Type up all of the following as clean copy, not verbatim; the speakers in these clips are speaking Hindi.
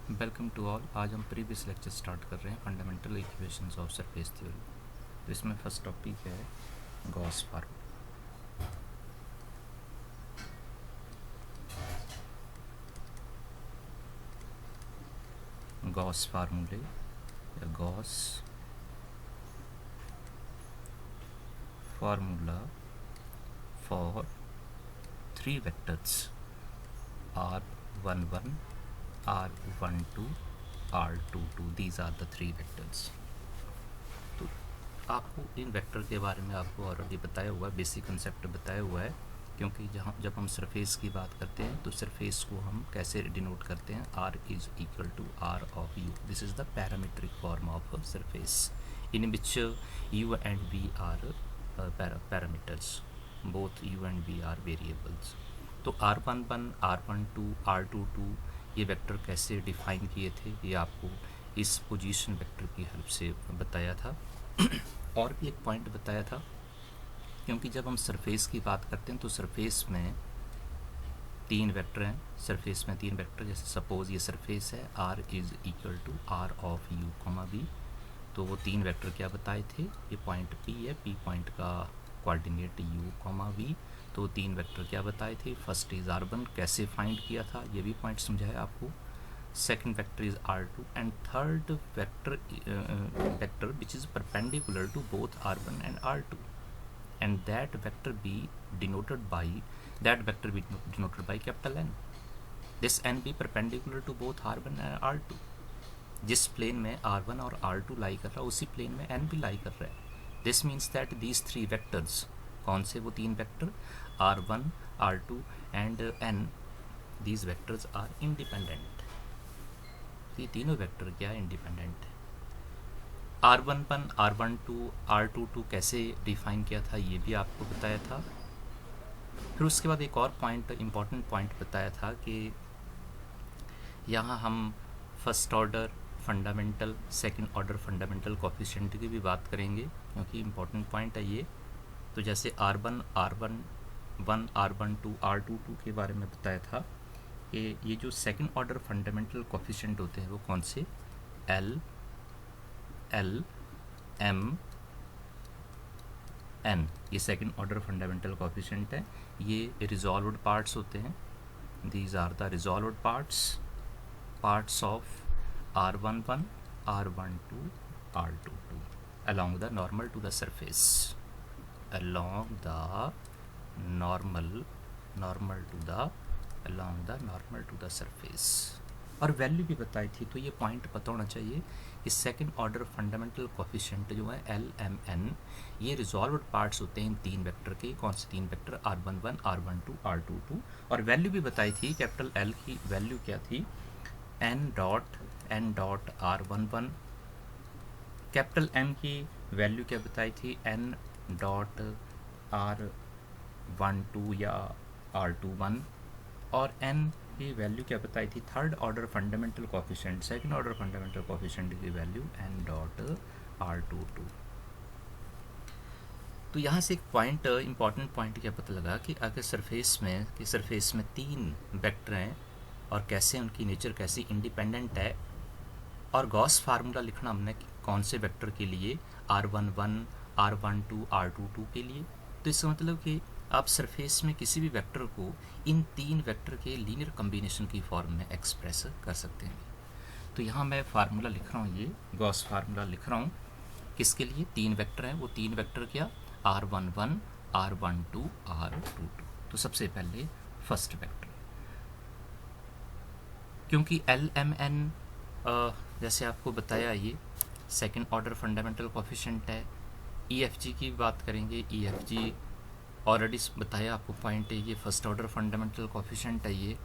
Welcome to all. आज हम प्रीवियस लेक्चर स्टार्ट कर रहे हैं fundamental equations of surface theory. तो इसमें फर्स्ट टॉपिक है गॉस फार्मूला। गॉस फार्मूले या Gauss formula for three vectors R11, R12, R22। These are the three vectors. तो आपको इन वेक्टर के बारे में आपको ऑलरेडी बताया हुआ है, बेसिक कंसेप्ट बताया हुआ है, क्योंकि जब हम सरफेस की बात करते हैं तो सरफेस को हम कैसे डिनोट करते हैं, R is equal to R of U। This is the parametric form of surface in which U and V are parameters, both U and V are variables. तो R11, R12, R22 ये वेक्टर कैसे डिफाइन किए थे, ये आपको इस पोजीशन वेक्टर की हेल्प से बताया था। और भी एक पॉइंट बताया था, क्योंकि जब हम सरफेस की बात करते हैं तो सरफेस में तीन वेक्टर हैं। सरफेस में तीन वेक्टर, जैसे सपोज ये सरफेस है, R is equal to R of U comma V। तो वो तीन वेक्टर क्या बताए थे, ये पॉइंट P है, P पॉइंट का कोऑर्डिनेट U कॉमा V। तो तीन वेक्टर क्या बताए थे, फर्स्ट इज R1, कैसे फाइंड किया था ये भी पॉइंट समझाया आपको। Second vector is R2 and third vector which is perpendicular to both R1 and R2, and that vector be denoted by capital N. This N be perpendicular to both R1 and R2। जिस प्लेन में R1 और R2 लाई कर रहा है उसी प्लेन में N भी लाई कर रहा है। This means that these three vectors, कौन से वो तीन vector, R1, R2 and N, these vectors are independent. ये तीनों वेक्टर क्या इंडिपेंडेंट है। R11, R12, R22 कैसे डिफाइन किया था ये भी आपको बताया था। फिर उसके बाद एक और पॉइंट, इम्पॉर्टेंट पॉइंट बताया था कि यहाँ हम first order fundamental, second order fundamental coefficient की भी बात करेंगे, क्योंकि इम्पॉर्टेंट पॉइंट है ये। तो जैसे R1, R11, R12, R22 के बारे में बताया था कि ये जो सेकंड ऑर्डर फंडामेंटल कोफिशिएंट होते हैं वो कौन से, L, M, N, ये सेकंड ऑर्डर फंडामेंटल कोफिशिएंट है। ये रिजॉल्व्ड पार्ट्स होते हैं। These are the resolved parts of R11, R12, R22 along the normal to the surface, along the normal to the surface। और वैल्यू भी बताई थी, तो ये पॉइंट पता होना चाहिए कि सेकंड ऑर्डर फंडामेंटल कोफिशिएंट जो है L, M, N, ये रिजॉल्व्ड पार्ट्स होते हैं इन तीन वेक्टर के। कौन से तीन वेक्टर, R11, R12, R22। और वैल्यू भी बताई थी, कैपिटल L की वैल्यू क्या थी, N dot R11। Capital M की वैल्यू क्या बताई थी, N डॉट R12 या R21। और N की वैल्यू क्या बताई थी, third order fundamental coefficient, second order fundamental coefficient की वैल्यू N डॉट R22। तो यहाँ से एक पॉइंट, इंपॉर्टेंट पॉइंट क्या पता लगा कि अगर सरफेस में तीन वेक्टर हैं और कैसे उनकी नेचर कैसी इंडिपेंडेंट है, और गॉस फार्मूला लिखना हमने कौन से वेक्टर के लिए, R11, R12, R22 के लिए। तो इसका मतलब कि आप सरफेस में किसी भी वेक्टर को इन तीन वेक्टर के लीनियर कॉम्बिनेशन की फॉर्म में एक्सप्रेस कर सकते हैं। तो यहाँ मैं फार्मूला लिख रहा हूँ, ये गॉस फार्मूला लिख रहा हूँ किसके लिए, तीन वेक्टर हैं, वो तीन वेक्टर क्या, R11, R12, R22। तो सबसे पहले फर्स्ट वेक्टर, क्योंकि L, M, N जैसे आपको बताया ये सेकंड ऑर्डर फंडामेंटल कोफिशिएंट है। EFG की बात करेंगे, EFG ऑलरेडी बताया आपको पॉइंट है, ये फर्स्ट ऑर्डर फंडामेंटल कोफिशिएंट है। ये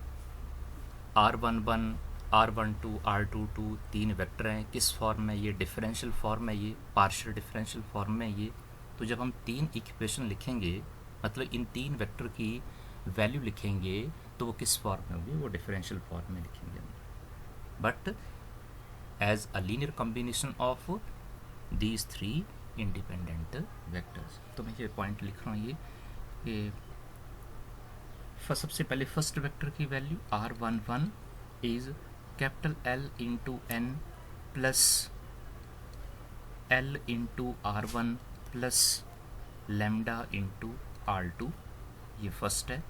R11, R12, R22 तीन वेक्टर हैं, किस फॉर्म में, ये डिफरेंशियल फॉर्म है, ये पार्शियल डिफरेंशियल फॉर्म में ये। तो जब हम तीन इक्वेशन लिखेंगे, मतलब इन तीन वेक्टर की वैल्यू लिखेंगे, तो वो किस फॉर्म में होगी, वो डिफरेंशियल फॉर्म में लिखेंगे हम, but as a linear combination of these three independent vectors। तो मैं ये पॉइंट लिख रहा हूँ ये कि सबसे पहले फर्स्ट वेक्टर की value R11 is capital L into N plus L into R1 plus lambda into R2, ये फर्स्ट है,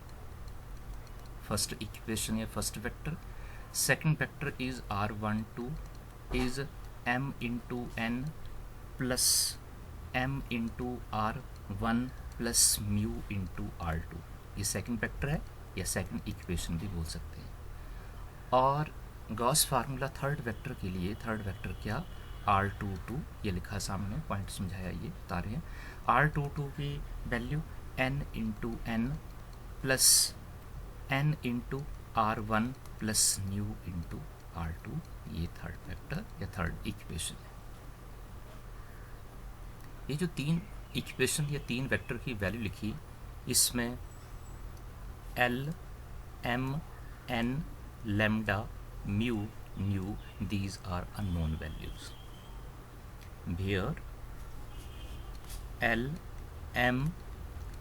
फर्स्ट इक्वेशन या first vector. Second vector is R12 is m into N plus m into R1 plus mu into R2, ये सेकंड वेक्टर है या सेकंड इक्वेशन भी बोल सकते हैं। और गॉस फार्मूला थर्ड वेक्टर के लिए, थर्ड वेक्टर क्या, R22, ये लिखा है सामने, पॉइंट समझाया, ये बता रहे हैं। R22 की value n into N plus n into R1 plus nu into R2, ये थर्ड वेक्टर या थर्ड इक्वेशन है। ये जो तीन इक्वेशन या तीन वेक्टर की वैल्यू लिखी, इसमें L, M, N, lambda, mu, nu, these are unknown values. Here L, M,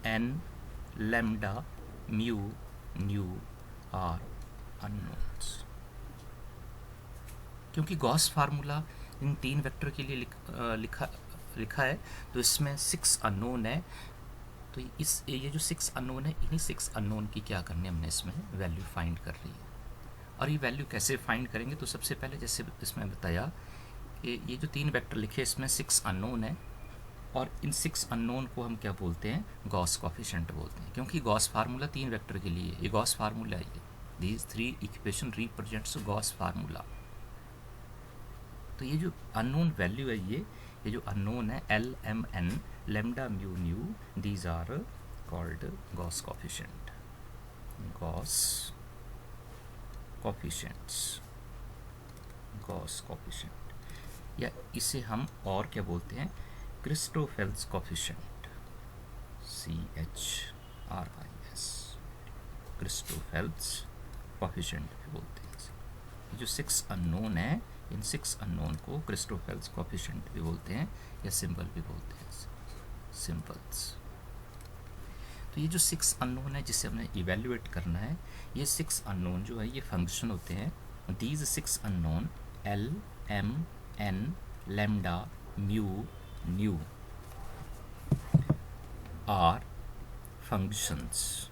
N, lambda, mu, nu are unknowns. क्योंकि गॉस फार्मूला इन तीन वेक्टर के लिए लिखा है, तो इसमें 6 अननोन है। तो ये जो 6 अननोन है, इन्हीं 6 अननोन की क्या करनी है, हमने इसमें वैल्यू फाइंड कर ली है। और ये वैल्यू कैसे फाइंड करेंगे, तो सबसे पहले जैसे इसमें बताया कि ये जो तीन वेक्टर लिखे, इसमें 6 अननोन है, और इन 6 अननोन को हम क्या बोलते हैं, गॉस कोफिशिएंट बोलते हैं। क्योंकि गॉस फार्मूला तीन वेक्टर के लिए, ये गॉस फार्मूला है, these three equation represents Gauss formula. तो ये जो अननोन वैल्यू है, ये जो अननोन है L, M, N, lambda, mu, nu, these are called Gauss coefficient, Gauss coefficients, Gauss coefficient, या इसे हम और क्या बोलते हैं, क्रिस्टोफेल्स कोफिशिएंट, CHRIS, क्रिस्टोफेल्स कोफिशिएंट भी बोलते हैं। ये जो 6 अननोन है, इन 6 अननोन को क्रिस्टोफेल्स कोफिशिएंट भी बोलते हैं या सिंबल भी बोलते हैं, सिंबल्स। तो ये जो 6 अननोन है जिसे हमने इवेल्युएट करना है, ये 6 अननोन जो है ये फंक्शन होते हैं। These 6 unknown L, M, N, lambda, mu, nu are functions.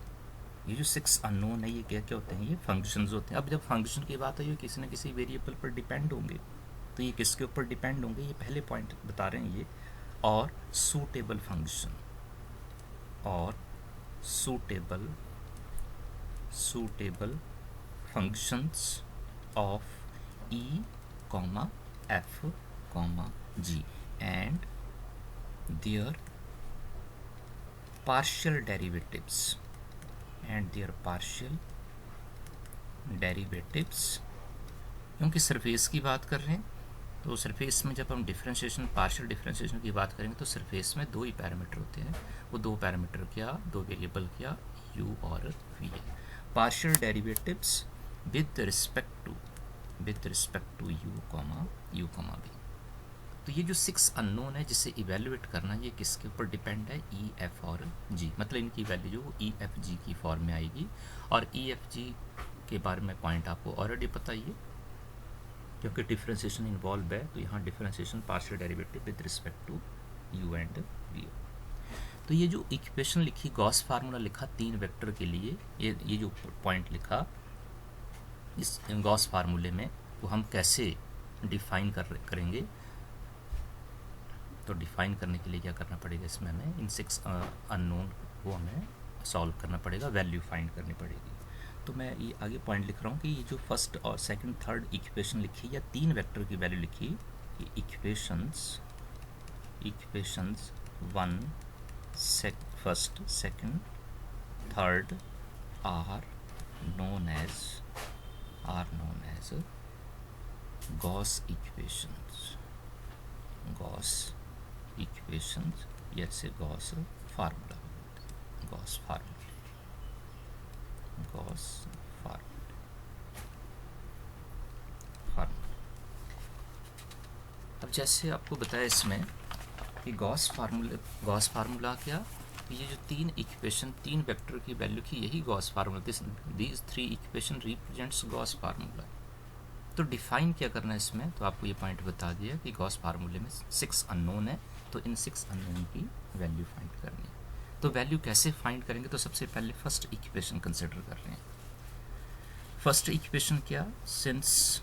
ये जो 6 अननोन है, ये क्या क्या होते हैं, ये फंक्शंस होते हैं। अब जब फंक्शन की बात है, ये किसी न किसी वेरिएबल पर डिपेंड होंगे, तो ये किसके ऊपर डिपेंड होंगे, ये पहले पॉइंट बता रहे हैं ये। और सूटेबल फंक्शन, और suitable functions of E, F, G and their partial derivatives क्योंकि सरफेस की बात कर रहे हैं, तो सरफेस में जब हम डिफरेंशिएशन, पार्शियल डिफरेंशिएशन की बात करेंगे, तो सरफेस में 2 ही पैरामीटर होते हैं। वो 2 पैरामीटर क्या, 2 वेरिएबल क्या, u और v है। Partial derivatives with respect to u, v। तो ये जो 6 अननोन है जिसे इवेल्युएट करना, ये किसके ऊपर डिपेंड है, E, F और G। मतलब इनकी वैल्यू जो E, F, G की फॉर्म में आएगी। और E, F, G के बारे में पॉइंट आपको ऑलरेडी पता ही है, क्योंकि डिफरेंशिएशन इन्वॉल्व है, तो यहाँ differentiation partial derivative with respect to u and v। तो ये जो इक्वेशन लिखी, गॉस फार्मूला लिखा 3 वेक्टर के लिए, ये जो पॉइंट लिखा इस गॉस फार्मूले में, वो हम कैसे डिफाइन करेंगे। तो डिफाइन करने के लिए क्या करना पड़ेगा, इसमें हमें इन 6 अननोन को हमें सॉल्व करना पड़ेगा, वैल्यू फाइंड करनी पड़ेगी। तो मैं ये आगे पॉइंट लिख रहा हूँ कि ये जो फर्स्ट और सेकंड, थर्ड इक्वेशन लिखी, या 3 वेक्टर की वैल्यू लिखी, ये equations 1, first, second, third are known as Gauss equations, या से Gauss फार्मूला, Gauss फार्मूला। अब जैसे आपको बताया इसमें कि गॉस फार्मूला क्या, ये जो 3 इक्वेशन, 3 वेक्टर की वैल्यू की, यही Gauss formula, these 3 equation represents Gauss formula. तो डिफाइन क्या करना है इसमें, तो आपको ये पॉइंट बता दिया कि गॉस फार्मूले में 6 अननोन है, तो इन 6 अननोन की वैल्यू फाइंड करनी है। तो वैल्यू कैसे फाइंड करेंगे, तो सबसे पहले फर्स्ट इक्वेशन कंसिडर कर रहे हैं। फर्स्ट इक्वेशन क्या, सिंस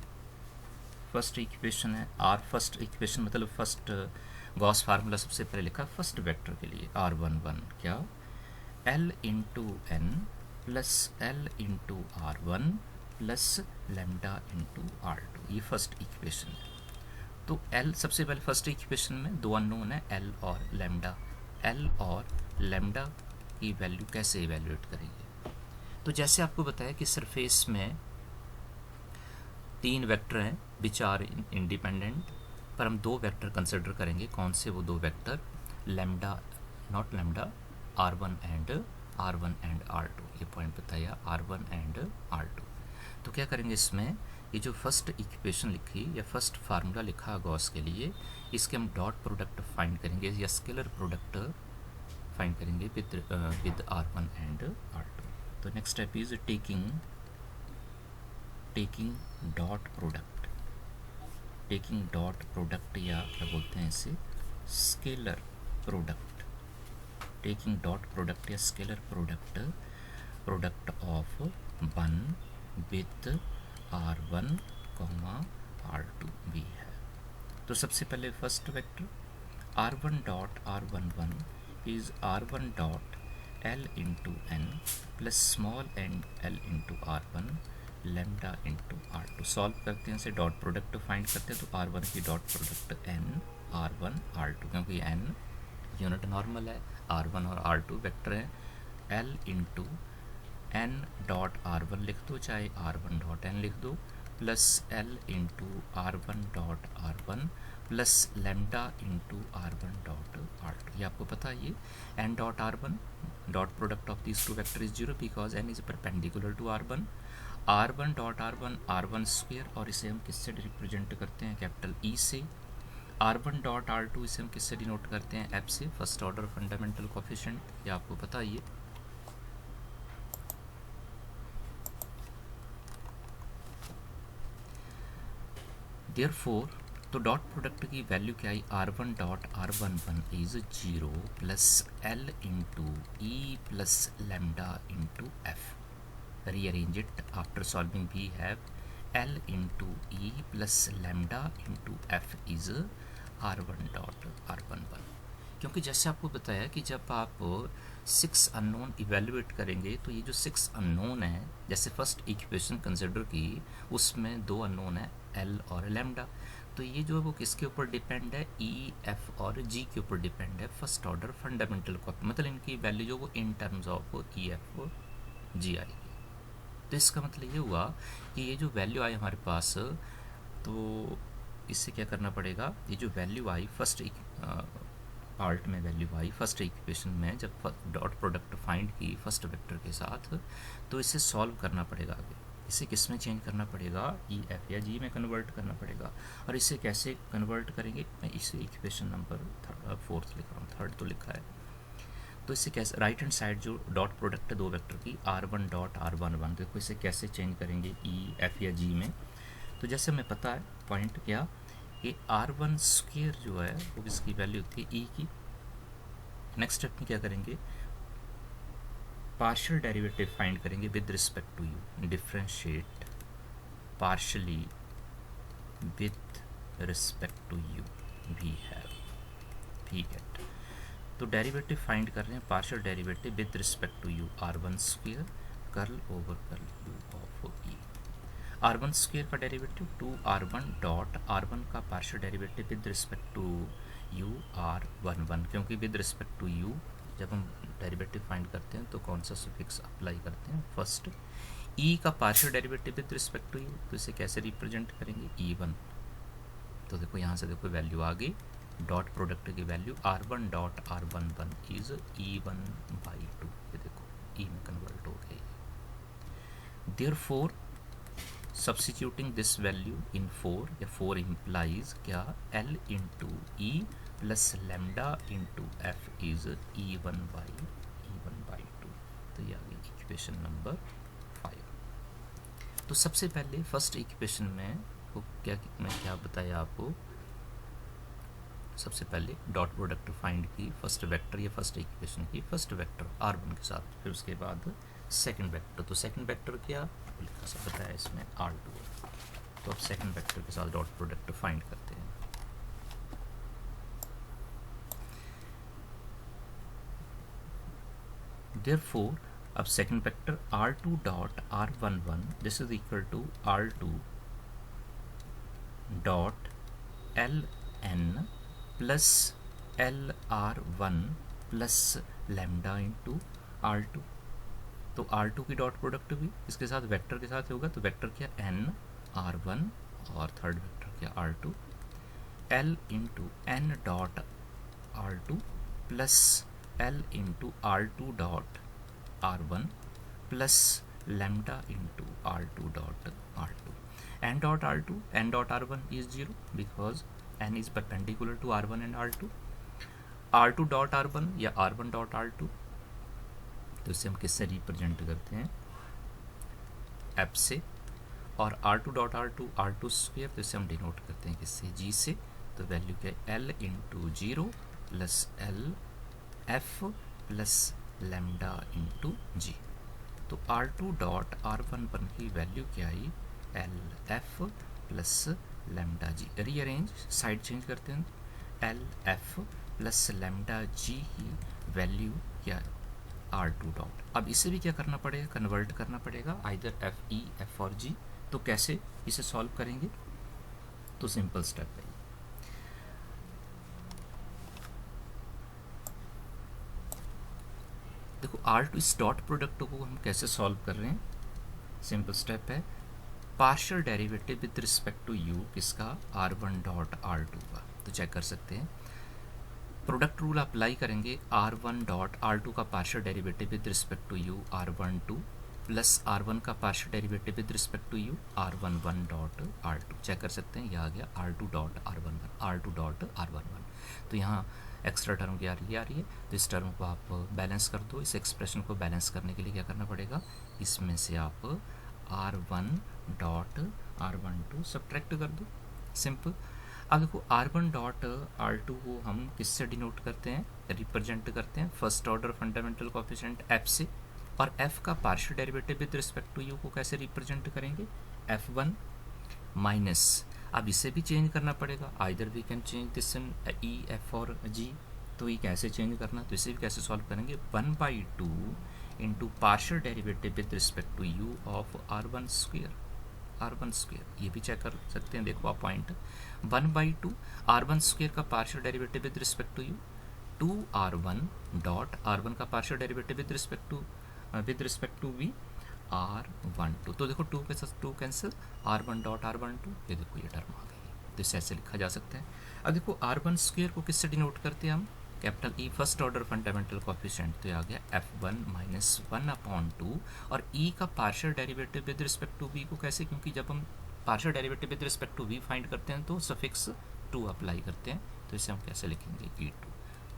फर्स्ट इक्वेशन है आर, फर्स्ट इक्वेशन मतलब फर्स्ट गॉस फार्मूला सबसे पहले लिखा फर्स्ट वेक्टर के लिए R11 क्या, L into N plus L into R1 plus lambda into R2, ये फर्स्ट इक्वेशन है। तो L सबसे पहले फर्स्ट इक्वेशन में दो अननोन है L और लैम्डा, L और लैम्डा की वैल्यू कैसे इवेल्युएट करेंगे, तो जैसे आपको बताया कि सरफेस में 3 वेक्टर हैं विच आर इंडिपेंडेंट, पर हम 2 वेक्टर कंसिडर करेंगे। कौन से वो 2 vector, lambda naught lambda, R1 and R2, ये पॉइंट बताया R1 एंड R2। तो क्या करेंगे इसमें, ये जो फर्स्ट इक्वेशन लिखी या फर्स्ट फार्मूला लिखा गॉस के लिए, इसके हम डॉट प्रोडक्ट फाइंड करेंगे या स्केलर प्रोडक्ट फाइंड करेंगे विद R1 एंड R2। तो next step is taking dot product या क्या बोलते हैं इसे, scalar product, taking dot product या scalar product of 1 with R1 R2 भी है। तो सबसे पहले first vector R1 dot R11 is R1 dot L into N plus small and L into R1 lambda into R2। Solve करते हैं, इसे डॉट प्रोडक्ट फाइंड करते हैं, तो R1 की dot product N R1 R2, क्योंकि N यूनिट नॉर्मल है, R1 और R2 वेक्टर हैं, L into N dot R1 लिख दो, चाहे R1 डॉट N लिख दो, plus L into R1 dot R1 plus lambda into R1 dot R2। ये आपको पता है, ये N dot R1 dot product of this two vector is 0 because N is perpendicular to R1 dot R1 square, और इसे हम किससे रिप्रेजेंट करते हैं, कैपिटल E से। R1 डॉट R2 इसे हम किससे डिनोट करते हैं, F से, फर्स्ट ऑर्डर फंडामेंटल कोफिशिएंट, ये आपको पता है। ये देयरफॉर तो डॉट प्रोडक्ट की वैल्यू क्या आई, R1 dot R11 is 0 plus L into E plus lambda into F. Rearrange it after solving, we have L into E plus lambda into F is R1 dot R11। क्योंकि जैसे आपको बताया कि जब आप 6 अननोन इवेल्युएट करेंगे, तो ये जो 6 अननोन है, जैसे फर्स्ट इक्वेशन कंसिडर की, उसमें 2 अननोन है L और लैम्डा, तो ये जो है वो किसके ऊपर डिपेंड है, E, F और G के ऊपर डिपेंड है, फर्स्ट ऑर्डर फंडामेंटल को, मतलब इनकी वैल्यू जो वो in terms of E, F और G आएगी। तो इसका मतलब ये हुआ कि ये जो वैल्यू आई हमारे पास, तो इससे क्या करना पड़ेगा, ये जो वैल्यू आई फर्स्ट पार्ट में वैल्यू आई फर्स्ट इक्वेशन में, जब डॉट प्रोडक्ट फाइंड की फर्स्ट वेक्टर के साथ, तो इसे सॉल्व करना पड़ेगा आगे, इसे किस में चेंज करना पड़ेगा, E, F या G में कन्वर्ट करना पड़ेगा। और इसे कैसे कन्वर्ट करेंगे, मैं इसे इक्वेशन नंबर 4 लिख रहा हूँ, 3 तो लिखा है। तो इसे कैसे, राइट हैंड साइड जो डॉट प्रोडक्ट है 2 वेक्टर की, R1 डॉट R11, देखो इसे कैसे चेंज करेंगे E, F या G में। तो जैसे हमें पता है पॉइंट क्या, कि R1 स्क्वेयर जो है वो इसकी वैल्यू थी E की। नेक्स्ट स्टेप में क्या करेंगे, पार्शियल डेरिवेटिव फाइंड करेंगे with respect to U, differentiate partially with respect to U we have, ठीक है। तो डेरिवेटिव फाइंड कर रहे हैं, partial derivative with respect to U, R1 square curl over curl U of E। R1 square का डेरिवेटिव 2R1 डॉट R1 का partial derivative with respect to U R11, क्योंकि विद रिस्पेक्ट टू U जब हम डेरिवेटिव फाइंड करते हैं तो कौन सा सुफिक्स अप्लाई करते हैं, फर्स्ट। E का partial derivative with respect to U, तो इसे कैसे रिप्रेजेंट करेंगे, E1। तो देखो यहाँ से देखो वैल्यू आ गई, डॉट प्रोडक्ट की value R1 dot R11 is E1/2, ये देखो E में कन्वर्ट हो गई। Therefore substituting this value in 4, या 4 इम्प्लाइज क्या, L into E plus lambda into F is E1/2। तो ये आ गई इक्वेशन नंबर 5। तो सबसे पहले फर्स्ट इक्वेशन में देखो मैं क्या बताया आपको, सबसे पहले डॉट प्रोडक्ट फाइंड की फर्स्ट वेक्टर या फर्स्ट इक्वेशन की फर्स्ट वेक्टर R1 के साथ, फिर उसके बाद सेकंड वेक्टर। तो सेकंड वेक्टर क्या लिखा सा बताया इसमें R2 है। तो अब सेकंड वेक्टर के साथ डॉट प्रोडक्ट फाइंड करते हैं। Therefore, अब second vector R2 dot R11 this is equal to R2 dot LN plus LR1 plus lambda into R2। तो R2 की डॉट प्रोडक्ट भी इसके साथ वेक्टर के साथ होगा, तो वेक्टर क्या N R1 और थर्ड वेक्टर क्या R2 L into N dot R2 plus L into R2 dot R1 plus lambda into R2 dot R2. N dot R2, N dot R1 is 0 because N is perpendicular to R1 and R2. R2 dot R1 या R1 dot R2, तो इसे हम किससे रिप्रेजेंट करते हैं, F से, और R2 dot R2 R2 square, तो इसे हम डिनोट करते हैं किससे, G से। तो वैल्यू क्या है, L into 0 plus L F plus lambda into G। तो R2 डॉट R1 पर की वैल्यू क्या आई, एल एफ प्लस लैम्डा जी। रीअरेंज साइड चेंज करते हैं, एल एफ प्लस लैम्डा जी की वैल्यू क्या R2 डॉट। अब इसे भी क्या करना पड़ेगा, कन्वर्ट करना पड़ेगा आइदर एफ ई एफ और जी। तो कैसे इसे सॉल्व करेंगे, तो सिंपल स्टेप है। देखो R2 इस डॉट प्रोडक्ट को हम कैसे सॉल्व कर रहे हैं, सिंपल स्टेप है, partial derivative with respect to U किसका, R1 डॉट R2 का। तो चेक कर सकते हैं, प्रोडक्ट रूल अप्लाई करेंगे, R1 डॉट R2 का partial derivative with respect to U R12 plus R1 का partial derivative with respect to U R11 dot R2। Check कर सकते हैं, यह आ गया R2 dot R2 dot R11। तो यहाँ एक्स्ट्रा टर्म क्या आ रही है, तो इस टर्म को आप बैलेंस कर दो। इस एक्सप्रेशन को बैलेंस करने के लिए क्या करना पड़ेगा, इसमें से आप R1 डॉट R12 सब्ट्रैक्ट कर दो, सिंपल। अब देखो R1 डॉट R2 को हम किससे डिनोट करते हैं, रिप्रेजेंट करते हैं first order fundamental coefficient F से, और F का partial derivative with respect to U को कैसे रिप्रेजेंट करेंगे, F1 माइनस, अब इसे भी चेंज करना पड़ेगा, either we can change this in E F और G। तो ये कैसे चेंज करना, तो इसे भी कैसे सॉल्व करेंगे, 1/2 into partial derivative with respect to U of R1 square. ये भी चेक कर सकते हैं, देखो आप पॉइंट, 1/2 R1 स्क्वेयर का partial derivative with respect to U, 2R1 dot R1 का partial derivative with respect to V R12। तो देखो 2 के साथ 2 कैंसिल, R1 डॉट R12, ये देखो ये टर्म आ गई, तो इसे ऐसे लिखा जा सकता है। अब देखो R1 स्क्वेयर को किससे डिनोट करते हैं हम, capital E first order fundamental coefficient, तो आ गया F1 माइनस 1/2, और E का partial derivative with respect to V को कैसे, क्योंकि जब हम partial derivative with respect to V find करते हैं तो सफिक्स 2 अप्लाई करते हैं, तो इसे हम कैसे लिखेंगे, E2।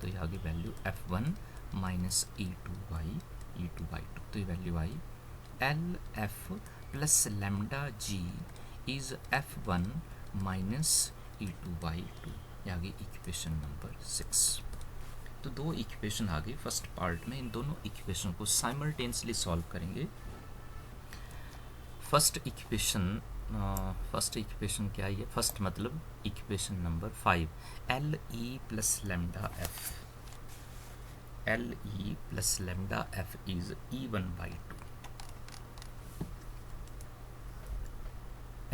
तो ये आगे वैल्यू F1 माइनस E2/2, तो ये वैल्यू आई L F plus lambda G is F1 minus E2/2। ये आगे इक्वेशन नंबर 6। तो 2 इक्वेशन आ गई फर्स्ट पार्ट में, इन दोनों इक्वेशन को साइमल्टेनियसली सॉल्व करेंगे। फर्स्ट इक्वेशन क्या है, फर्स्ट मतलब equation number 5, L E plus lambda F is E1/2,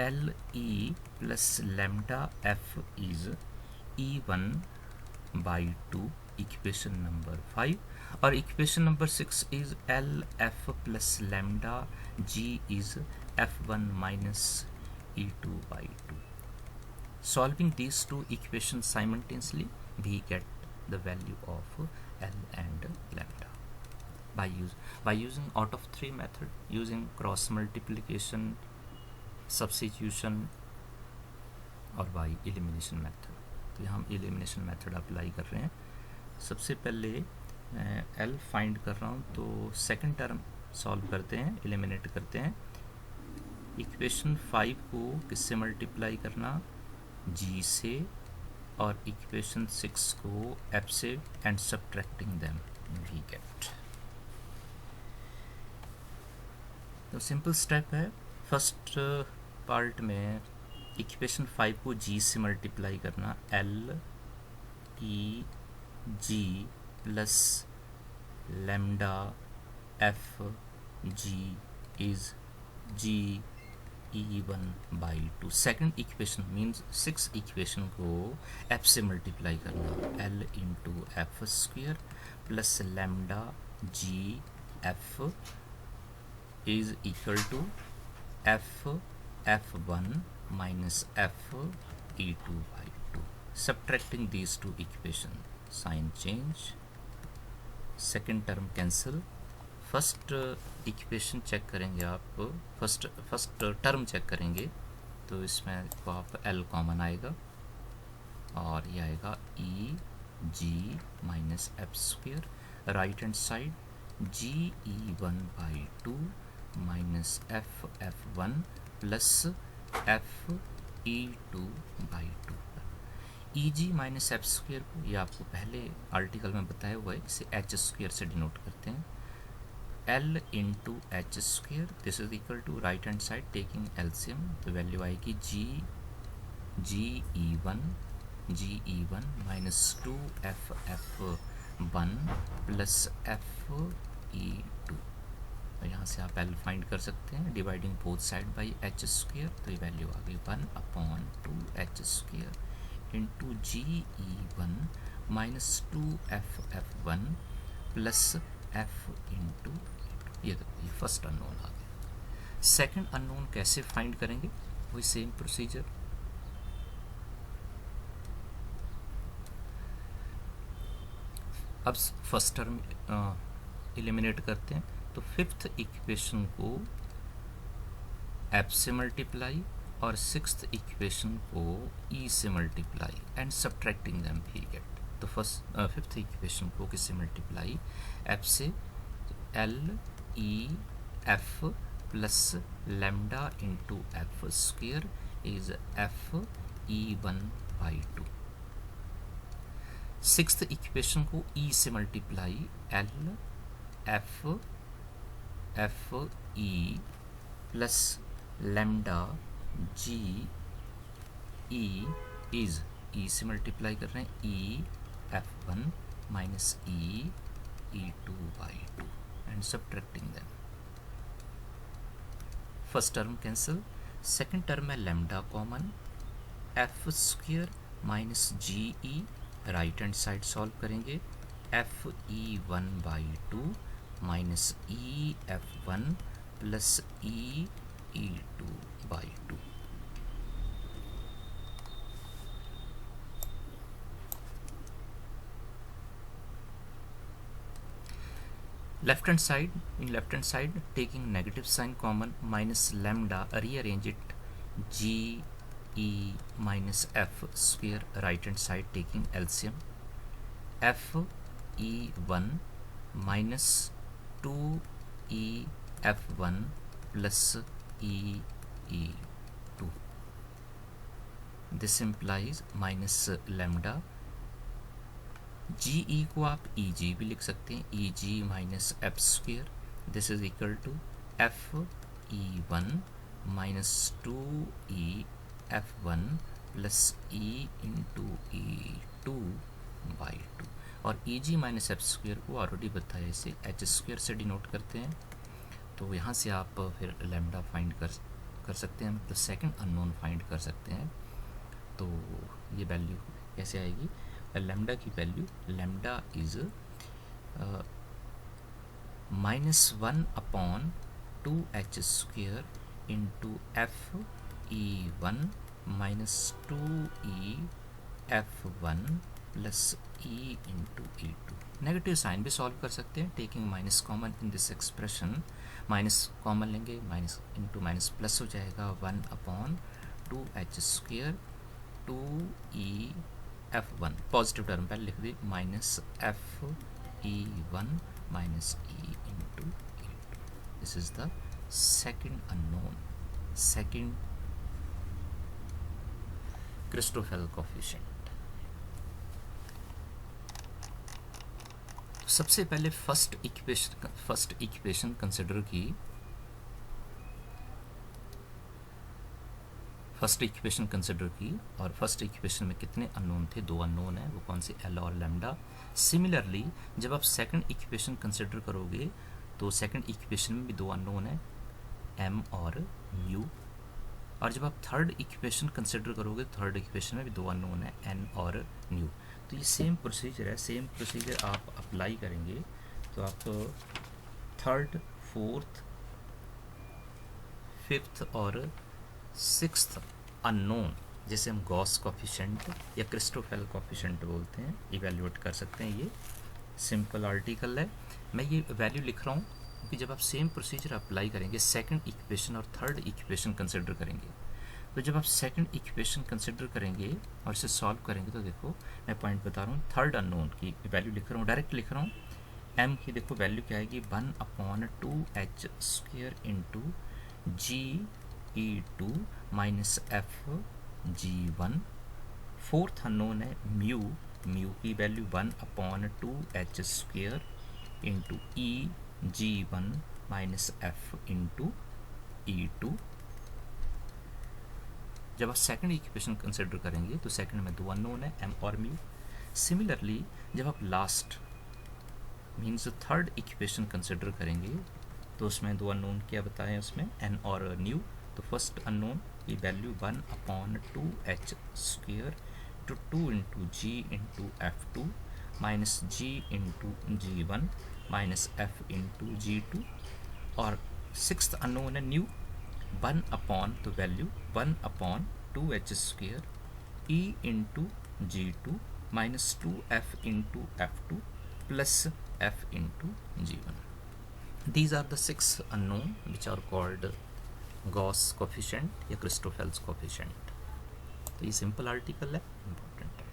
L E plus lambda F is E1/2, equation number 5। और equation number 6 is L F plus lambda G is F1 minus E2/2। Solving these 2 equations simultaneously, we get the value of L and lambda by using out of 3 method, using cross multiplication, substitution और by elimination method। तो यहाँ हम elimination method अप्लाई कर रहे हैं। सबसे पहले मैं L फाइंड कर रहा हूँ, तो सेकंड टर्म सॉल्व करते हैं, एलिमिनेट करते हैं। इक्वेशन 5 को किससे मल्टीप्लाई करना, जी से, और इक्वेशन 6 को एफ से, and subtracting them we get. तो सिंपल स्टेप है। फर्स्ट पार्ट में इक्वेशन 5 को जी से मल्टीप्लाई करना, L E G plus lambda F G is G E1/2। Second equation means 6 equation को f से मल्टीप्लाई करना, L into F square plus lambda G F is equal to F1 minus F E2/2। Subtracting these two equation, sign change, second term cancel. First equation check करेंगे आप, फर्स्ट टर्म चेक करेंगे तो इसमें तो आप L कॉमन आएगा और ये आएगा E G minus F square. Right hand side GE1/2 minus F1 plus FE2/2। E G minus F square को, ये आपको पहले आर्टिकल में बताया हुआ है, इसे एच स्क्वेयर से डिनोट करते हैं। L into H square, this is equal to right hand side taking LCM, तो वैल्यू आएगी G E one minus 2FF1 plus FE2। तो यहाँ से आप L फाइंड कर सकते हैं dividing both side by H square, तो ये वैल्यू आ गई 1/2H square into GE1 minus 2FF1 plus F into, ये देखो ये फर्स्ट अननोन आ गया। सेकंड अननोन कैसे फाइंड करेंगे, वही सेम प्रोसीजर। अब फर्स्ट टर्म एलिमिनेट करते हैं, तो फिफ्थ इक्वेशन को एफ से मल्टीप्लाई और सिक्स्थ इक्वेशन को ई से multiply and subtracting them we get. तो फर्स्ट फिफ्थ इक्वेशन को किससे मल्टीप्लाई, एफ से, L E F plus lambda into F square is FE1/2। Sixth equation को ई से multiply, L F E plus lambda G E is, E से मल्टीप्लाई कर रहे हैं, ई F1 minus E2/2 and subtracting them. First term cancel, second term में lambda common, F square minus GE, right hand side solve करेंगे, FE1/2 minus EF1 plus E2/2। left hand side, in left hand side taking negative sign common, minus lambda, rearrange it, GE minus F square, right hand side taking LCM, FE1 minus 2EF1 plus EE2, this implies minus lambda। GE को आप EG भी लिख सकते हैं, EG minus F square, this is equal to FE1 minus 2EF1 plus E into E2/2। और EG माइनस एफ स्क्वेयर को ऑलरेडी बताया, इसे एच स्क्वेयर से डिनोट करते हैं, तो यहाँ से आप फिर लैम्डा फाइंड कर सकते हैं, मतलब सेकंड अननोन फाइंड कर सकते हैं। तो ये वैल्यू कैसे आएगी, लैम्डा की value, lambda is -1/2H square into FE1 minus 2EF1 plus E into E2। Negative sign भी सॉल्व कर सकते हैं, taking minus common in this expression, minus common लेंगे, माइनस इंटू माइनस प्लस हो जाएगा, 1/2H square 2EF1, positive term पहले लिख दी, minus FE1 minus E into E2। This is the second unknown. Second Christoffel coefficient. तो सबसे पहले फर्स्ट इक्वेशन कंसिडर की। फर्स्ट इक्वेशन कंसिडर की और फर्स्ट इक्वेशन में कितने अननोन थे? 2 अननोन है, वो कौन सी? एल और लैम्डा। सिमिलरली जब आप सेकंड इक्वेशन कंसिडर करोगे तो सेकंड इक्वेशन में भी 2 अननोन है, एम और म्यू। और जब आप थर्ड इक्वेशन कंसिडर करोगे तो थर्ड इक्वेशन में भी 2 अननोन है, एन और न्यू। तो ये सेम प्रोसीजर है, सेम प्रोसीजर आप अप्लाई करेंगे तो आप थर्ड, फोर्थ, फिफ्थ और सिक्स्थ अननोन, जैसे हम गॉस कोफिशिएंट या क्रिस्टोफेल कोफिशिएंट बोलते हैं, इवेल्युएट कर सकते हैं। ये सिंपल आर्टिकल है। मैं ये वैल्यू लिख रहा हूँ क्योंकि जब आप सेम प्रोसीजर अप्लाई करेंगे, सेकंड इक्वेशन और थर्ड इक्वेशन कंसिडर करेंगे, तो जब आप सेकंड इक्वेशन कंसिडर करेंगे और इसे सॉल्व करेंगे तो देखो मैं पॉइंट बता रहा हूँ, थर्ड अननोन की वैल्यू लिख रहा हूँ, डायरेक्ट लिख रहा हूँ। एम की देखो वैल्यू क्या आएगी? 1/2h² into GE2 minus FG1। Fourth unknown है म्यू, म्यू की value 1/2h² into EG1 minus F into E2। जब आप सेकंड इक्वेशन कंसिडर करेंगे तो सेकंड में 2 अननोन है, एम और म्यू। सिमिलरली जब आप last means third equation consider करेंगे तो उसमें 2 अननोन क्या बताएं, उसमें एन और न्यू। तो फर्स्ट अननोन की value 1/2h² to 2 into G into F2 minus G into G1 minus F into G2। और सिक्स्थ अननोन है न्यू, 1/, तो value 1/2h² E into G2 minus 2F into F2 plus F into G1। These are the 6 unknown which are called Gauss coefficient या Christoffels coefficient। तो ये सिंपल आर्टिकल है, इम्पोर्टेंट है।